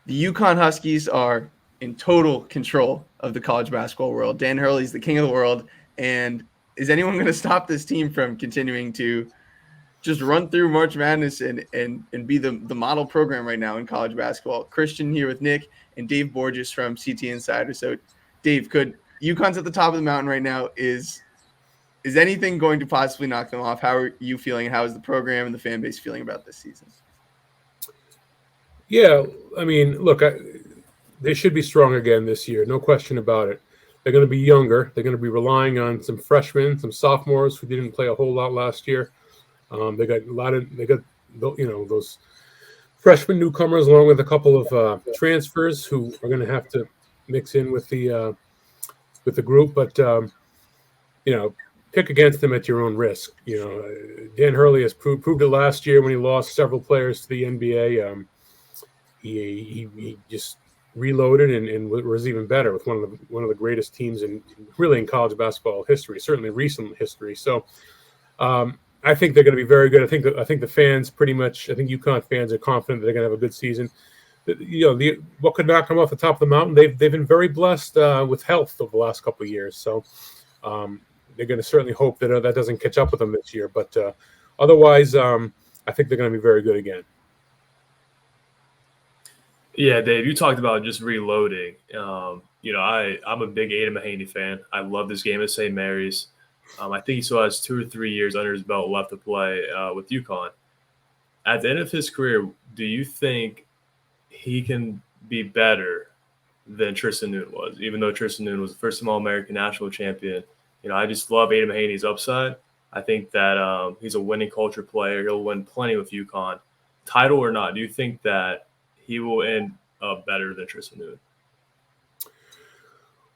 The Uconn Huskies are in total control of the college basketball world. Dan Hurley's the king of the world. And is anyone going to stop this team from continuing to just run through March Madness and be the model program right now in college basketball? Christian here with Nick and Dave Borges from CT Insider. So, Dave, UConn's at the top of the mountain right now. Is anything going to possibly knock them off? How are you feeling? How is the program and the fan base feeling about this season? Yeah, I mean, look, they should be strong again this year, no question about it. They're going to be younger. They're going to be relying on some freshmen, some sophomores who didn't play a whole lot last year. They got those freshman newcomers along with a couple of transfers who are going to have to mix in with the group. But pick against them at your own risk. Dan Hurley has proved it last year when he lost several players to the NBA. He just reloaded and was even better with one of the greatest teams in college basketball history, certainly recent history. So I think they're going to be very good. I think the fans I think UConn fans are confident that they're going to have a good season. What could knock them off the top of the mountain? They've been very blessed with health over the last couple of years. So they're going to certainly hope that that doesn't catch up with them this year. But otherwise, I think they're going to be very good again. Yeah, Dave, you talked about just reloading. I'm a big Aiden Mahaney fan. I love this game at St. Mary's. I think he still has 2 or 3 years under his belt left to play with UConn. At the end of his career, do you think he can be better than Tristan Newton was, even though Tristan Newton was the first All-American national champion? I just love Aiden Mahaney's upside. I think that he's a winning culture player. He'll win plenty with UConn. Title or not, do you think that he will end up better than Tristan Newton?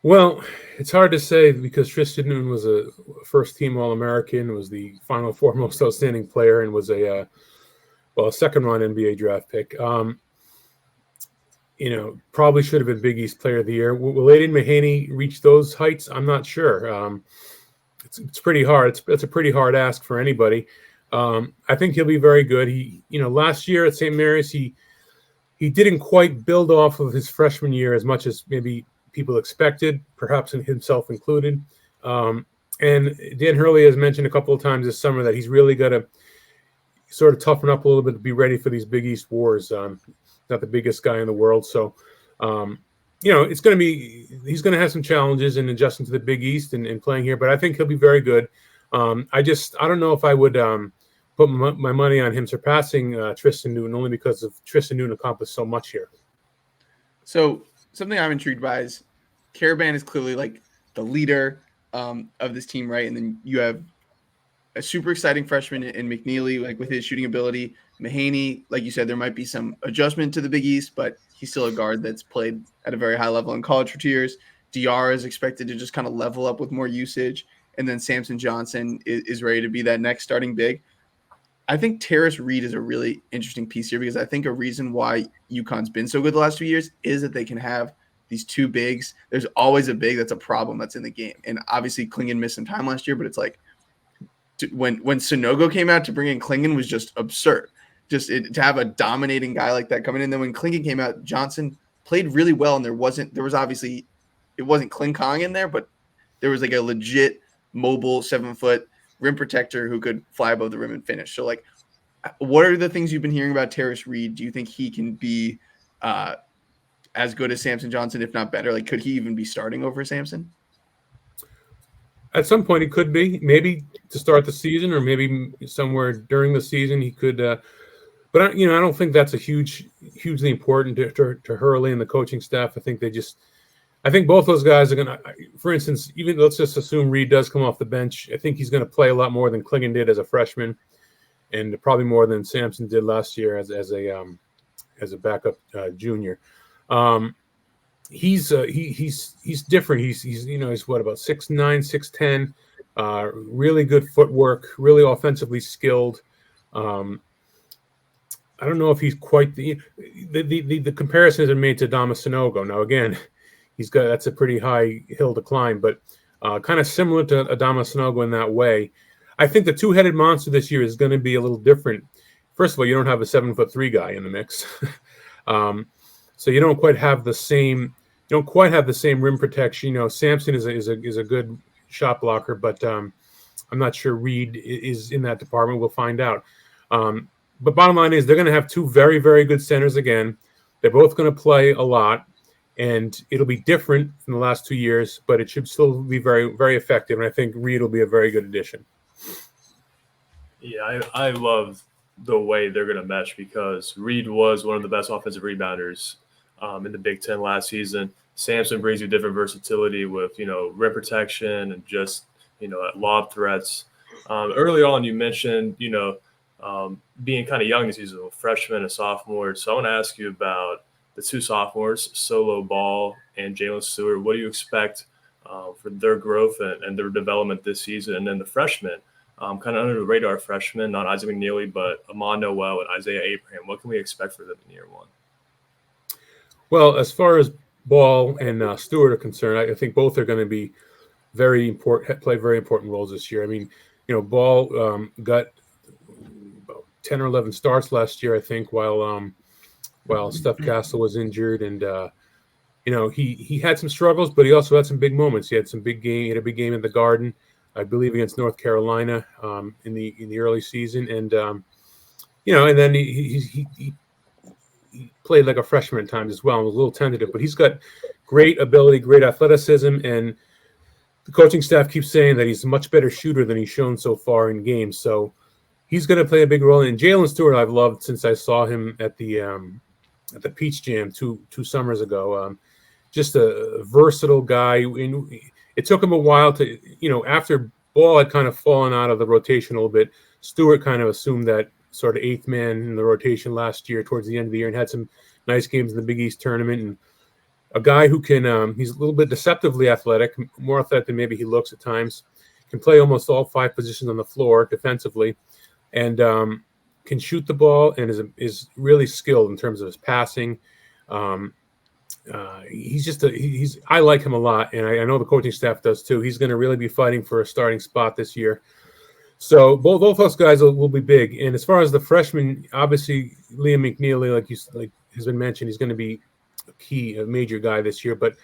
Well, it's hard to say because Tristan Newton was a first-team All-American, was the Final Four most outstanding player, and was a second-round NBA draft pick. Probably should have been Big East Player of the Year. Will Aiden Mahaney reach those heights? I'm not sure. It's pretty hard. It's a pretty hard ask for anybody. I think he'll be very good. Last year at St. Mary's, he didn't quite build off of his freshman year as much as maybe people expected, perhaps in himself included. And Dan Hurley has mentioned a couple of times this summer that he's really got to sort of toughen up a little bit to be ready for these Big East wars. Not the biggest guy in the world. So, he's going to have some challenges in adjusting to the Big East and playing here, but I think he'll be very good. I don't know if I would put my money on him surpassing Tristan Newton, only because of Tristan Newton accomplished so much here. So something I'm intrigued by is Caravan is clearly like the leader of this team, right? And then you have a super exciting freshman in McNeely, like with his shooting ability. Mahaney, like you said, there might be some adjustment to the Big East, but he's still a guard that's played at a very high level in college for 2 years. Diarra is expected to just kind of level up with more usage. And then Samson Johnson is ready to be that next starting big. I think Terrace Reed is a really interesting piece here because I think a reason why UConn's been so good the last 2 years is that they can have these two bigs. There's always a big that's a problem that's in the game. And obviously Klingon missed some time last year, but it's like when Sonogo came out to bring in Klingon was just absurd. To have a dominating guy like that coming in. Then when Klingon came out, Johnson played really well, and it wasn't Kling Kong in there, but there was like a legit mobile 7-foot rim protector who could fly above the rim and finish. So, like, what are the things you've been hearing about Terrace Reed? Do you think he can be as good as Samson Johnson, if not better? Like, could he even be starting over Samson? At some point, he could be. Maybe to start the season, or maybe somewhere during the season, he could. But I don't think that's hugely important to Hurley and the coaching staff. I think both those guys are going to, for instance, even let's just assume Reed does come off the bench. I think he's going to play a lot more than Klingon did as a freshman, and probably more than Samson did last year as a backup junior. He's different. He's what, about 6'9", 6'10", really good footwork, really offensively skilled. I don't know if he's quite the comparisons are made to Adama Sonogo. Now again, that's a pretty high hill to climb, but kind of similar to Adama Sonogo in that way. I think the two-headed monster this year is going to be a little different. First of all, you don't have a 7'3" guy in the mix. so you don't quite have the same rim protection. Sampson is a good shot blocker, but I'm not sure Reed is in that department. We'll find out. But bottom line is they're going to have two very, very good centers again. They're both going to play a lot, and it'll be different in the last 2 years, but it should still be very, very effective. And I think Reed will be a very good addition. Yeah, I love the way they're going to mesh because Reed was one of the best offensive rebounders in the Big Ten last season. Sampson brings you different versatility with, rim protection and just, lob threats. Early on, you mentioned, being kind of young this season, a freshman, a sophomore. So I want to ask you about the two sophomores, Solo Ball and Jalen Stewart. What do you expect for their growth and their development this season? And then the freshmen, kind of under the radar freshmen, not Isaac McNeely, but Amon Noel and Isaiah Abraham. What can we expect for them in year one? Well, as far as Ball and Stewart are concerned, I think both are going to be very important, play very important roles this year. I mean, Ball got about 10 or 11 starts last year, I think, while Steph Castle was injured, and he had some struggles, but he also had some big moments. He had a big game in the Garden, I believe, against North Carolina in the early season, and and then he played like a freshman at times as well, and was a little tentative, but he's got great ability, great athleticism, and the coaching staff keeps saying that he's a much better shooter than he's shown so far in games. So he's going to play a big role. And Jalen Stewart, I've loved since I saw him at the Peach Jam two summers ago. Just a versatile guy. It took him a while to, after Ball had kind of fallen out of the rotation a little bit, Stewart kind of assumed that sort of eighth man in the rotation last year towards the end of the year and had some nice games in the Big East tournament. And a guy who can, he's a little bit deceptively athletic, more athletic than maybe he looks at times, can play almost all 5 positions on the floor defensively, and can shoot the ball and is really skilled in terms of his passing. I like him a lot, and I know the coaching staff does too. He's going to really be fighting for a starting spot this year. So both those guys will be big. And as far as the freshmen, obviously Liam McNeely, like has been mentioned, he's going to be a major guy this year. But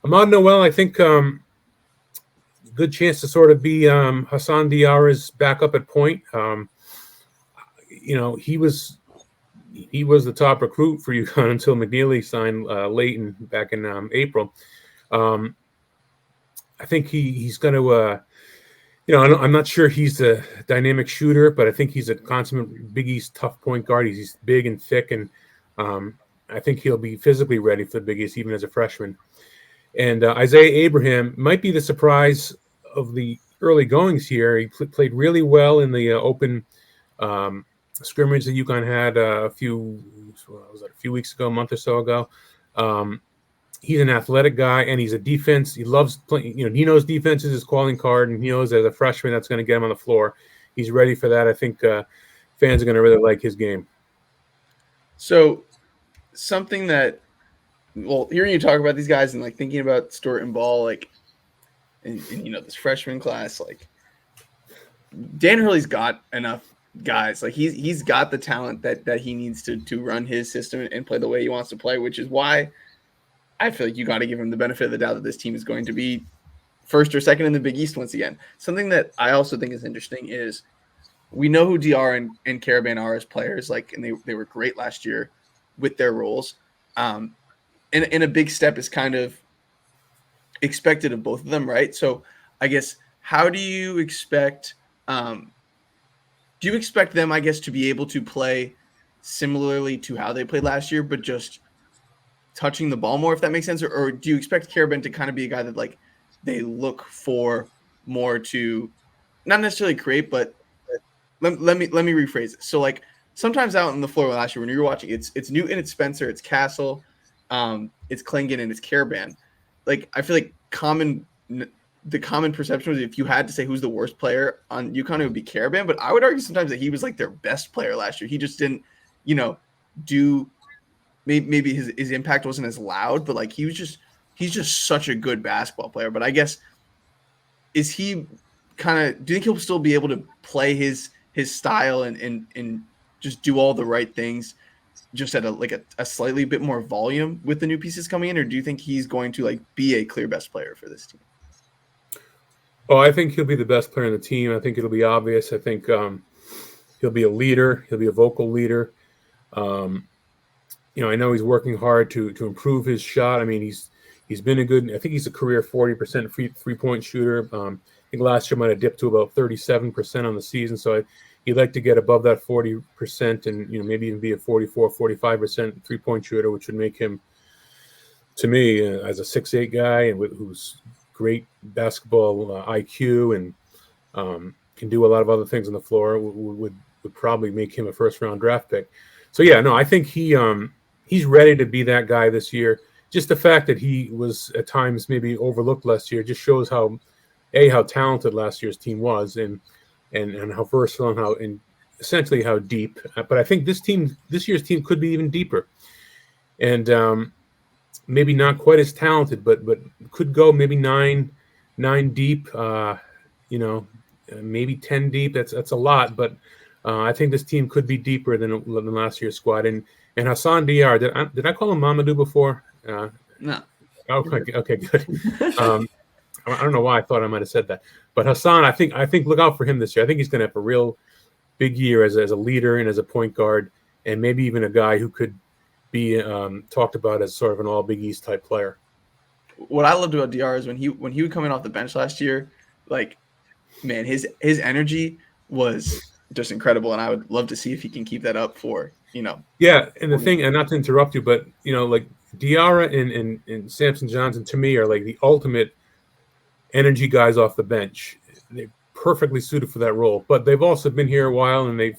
Ahmad Noel, I think, good chance to sort of be Hassan Diarra's backup at point. He was the top recruit for UConn until McNeely signed back in April. I think he's going to. I'm not sure he's a dynamic shooter, but I think he's a consummate Big East tough point guard. He's big and thick, and I think he'll be physically ready for the Big East even as a freshman. And Isaiah Abraham might be the surprise of the early goings here. He played really well in the open scrimmage that UConn had a few weeks ago, a month or so ago. He's an athletic guy, and he's a defense. He loves playing. He knows defense is his calling card, and he knows as a freshman that's going to get him on the floor. He's ready for that. I think fans are going to really like his game. So something that, hearing you talk about these guys and thinking about Stewart and Ball, and this freshman class, Dan Hurley's got enough guys. He's got the talent that he needs to run his system and play the way he wants to play, which is why I feel like you got to give him the benefit of the doubt that this team is going to be first or second in the Big East once again. Something that I also think is interesting is we know who DR and Caravan are as players, and they were great last year with their roles. And a big step is kind of expected of both of them, right? So I guess, how do you expect them, I guess, to be able to play similarly to how they played last year, but just touching the ball more, if that makes sense? Or do you expect Caravan to kind of be a guy that they look for more to not necessarily create, but let me rephrase it. So sometimes out on the floor last year when you're watching, it's Newton, it's Spencer, it's Castle, it's Klingon, and it's Caravan. I feel like the common perception was if you had to say who's the worst player on UConn, it would be Caravan. But I would argue sometimes that he was their best player last year. He just didn't, do maybe his impact wasn't as loud, but he's just such a good basketball player. But I guess, is he do you think he'll still be able to play his style and just do all the right things just at a slightly bit more volume with the new pieces coming in, or do you think he's going to like be a clear best player for this team? Oh, I think he'll be the best player on the team. I think it'll be obvious. I think he'll be a leader. He'll be a vocal leader. I know he's working hard to improve his shot. I mean, he's been a good. I think he's a career 40% three-point shooter. I think last year might have dipped to about 37% on the season. So he'd like to get above that 40% and maybe even be a 44, 45% three-point shooter, which would make him, to me, as a 6'8" guy and who's great basketball IQ and can do a lot of other things on the floor, would probably make him a first-round draft pick. So yeah, no, I think he's ready to be that guy this year. Just the fact that he was at times maybe overlooked last year just shows how talented last year's team was and how versatile and essentially how deep. But I think this year's team could be even deeper, and maybe not quite as talented, but could go maybe nine deep. Maybe 10 deep. That's a lot, but I think this team could be deeper than last year's squad. And Hassan Diar, did I call him Mamadou before? No. Okay, good. I don't know why I thought I might have said that, but Hassan, I think look out for him this year. I think he's going to have a real big year as a leader and as a point guard, and maybe even a guy who could be talked about as sort of an all Big East type player. What I loved about DR is when he would come in off the bench last year, like, man, his energy was just incredible, and I would love to see if he can keep that up for. Yeah, and the thing, and not to interrupt you, but like Diarra and Samson Johnson to me are like the ultimate energy guys off the bench. They're perfectly suited for that role, but they've also been here a while, and they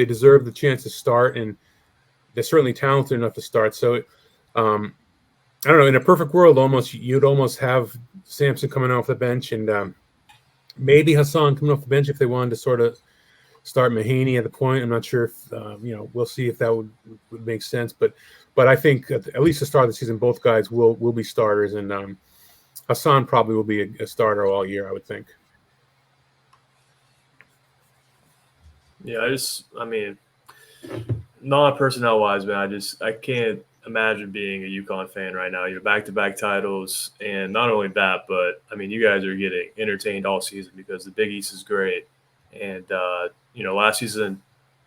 deserve the chance to start, and they're certainly talented enough to start. So I don't know, in a perfect world, you'd almost have Samson coming off the bench, and maybe Hassan coming off the bench if they wanted to sort of start Mahaney at the point. I'm not sure if we'll see if that would make sense, but I think at least the start of the season, both guys will be starters, and Hassan probably will be a starter all year, I would think. Yeah, non-personnel wise, man, I can't imagine being a Uconn fan right now. Back-to-back titles, and not only that, but I mean, you guys are getting entertained all season because the Big East is great. And last season,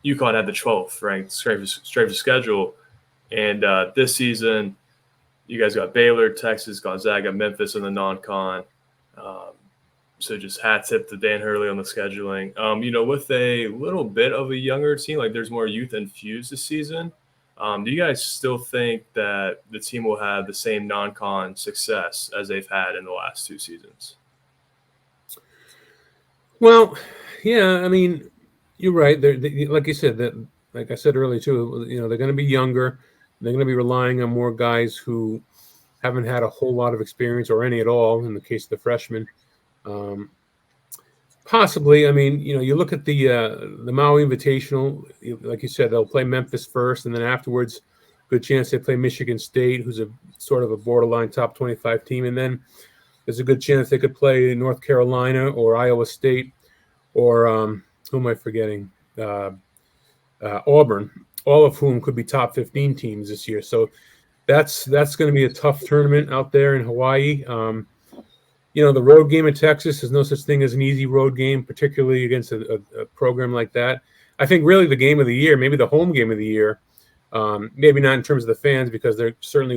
Uconn had the 12th ranked straight of schedule, and this season, you guys got Baylor, Texas, Gonzaga, Memphis in the non-con. So just hat tip to Dan Hurley on the scheduling. With a little bit of a younger team, like there's more youth infused this season. Do you guys still think that the team will have the same non-con success as they've had in the last two seasons? Well, yeah, I mean, you're right. Like you said, like I said earlier too, they're going to be younger. They're going to be relying on more guys who haven't had a whole lot of experience or any at all in the case of the freshmen. Possibly. I mean, you look at the Maui Invitational, like you said, they'll play Memphis first, and then afterwards, good chance they play Michigan State, who's a sort of a borderline top 25 team, and then there's a good chance they could play North Carolina or Iowa State or who am I forgetting? Auburn, all of whom could be top 15 teams this year. So that's going to be a tough tournament out there in Hawaii. The road game in Texas is no such thing as an easy road game, particularly against a program like that. I think really the game of the year, maybe the home game of the year, maybe not in terms of the fans because they're certainly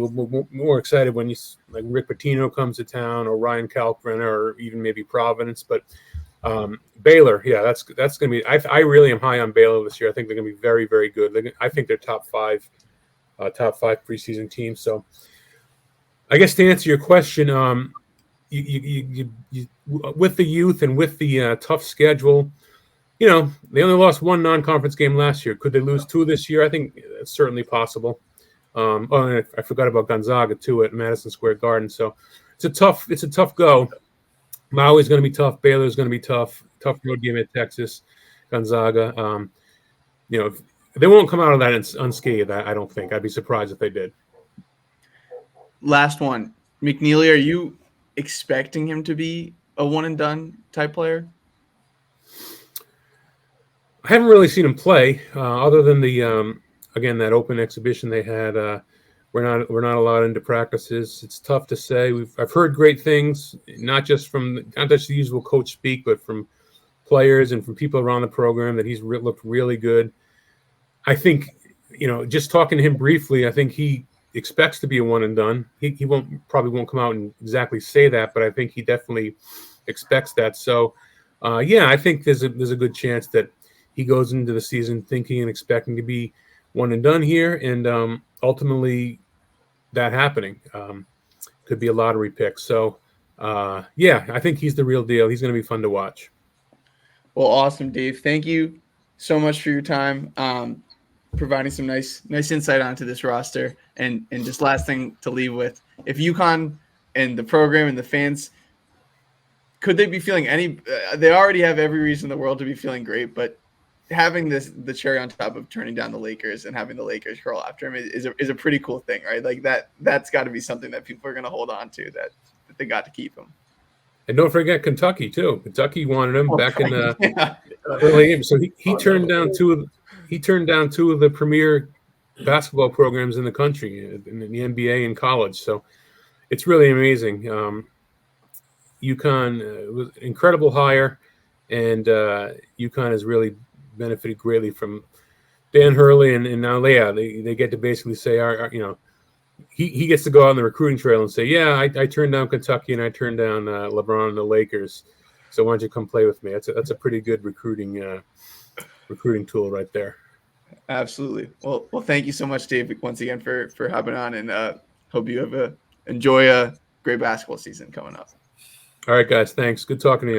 more excited when like Rick Pitino comes to town or Ryan Kalkbrenner or even maybe Providence. But Baylor, yeah, that's going to be. I really am high on Baylor this year. I think they're going to be very, very good. I think they're top five preseason teams. So I guess to answer your question, you with the youth and with the tough schedule, they only lost one non-conference game last year. Could they lose two this year? I think it's certainly possible. And I forgot about Gonzaga too at Madison Square Garden. So it's a tough go. Maui's going to be tough. Baylor's going to be tough. Tough road game at Texas, Gonzaga. They won't come out of that unscathed. I don't think. I'd be surprised if they did. Last one, McNeely. Are you expecting him to be a one and done type player? I haven't really seen him play other than the again, that open exhibition they had. We're not allowed into practices. It's tough to say. I've heard great things, not just the usual coach speak, but from players and from people around the program that he's looked really good. I think, just talking to him briefly, I think he expects to be a one and done. He probably won't come out and exactly say that, but I think he definitely expects that. So, I think there's a good chance that he goes into the season thinking and expecting to be one and done here, and ultimately that happening. Could be a lottery pick. So, I think he's the real deal. He's going to be fun to watch. Well, awesome, Dave. Thank you so much for your time, providing some nice insight onto this roster. And just last thing to leave with, if Uconn and the program and the fans, could they be feeling they already have every reason in the world to be feeling great, but having the cherry on top of turning down the Lakers and having the Lakers curl after him is a pretty cool thing, right? Like that's got to be something that people are going to hold on to, that they got to keep him. And don't forget Kentucky too. Kentucky wanted him back in early game. So he turned down two of the premier basketball programs in the country, in the NBA and college. So it's really amazing. Uconn was an incredible hire, and Uconn has really benefited greatly from Dan Hurley, and now they get to basically say, he gets to go out on the recruiting trail and say, I turned down Kentucky and I turned down LeBron and the Lakers. So why don't you come play with me? That's a pretty good recruiting tool right there. Absolutely. Well, thank you so much, Dave, once again for hopping on, and hope you enjoy a great basketball season coming up. All right, guys. Thanks. Good talking to you.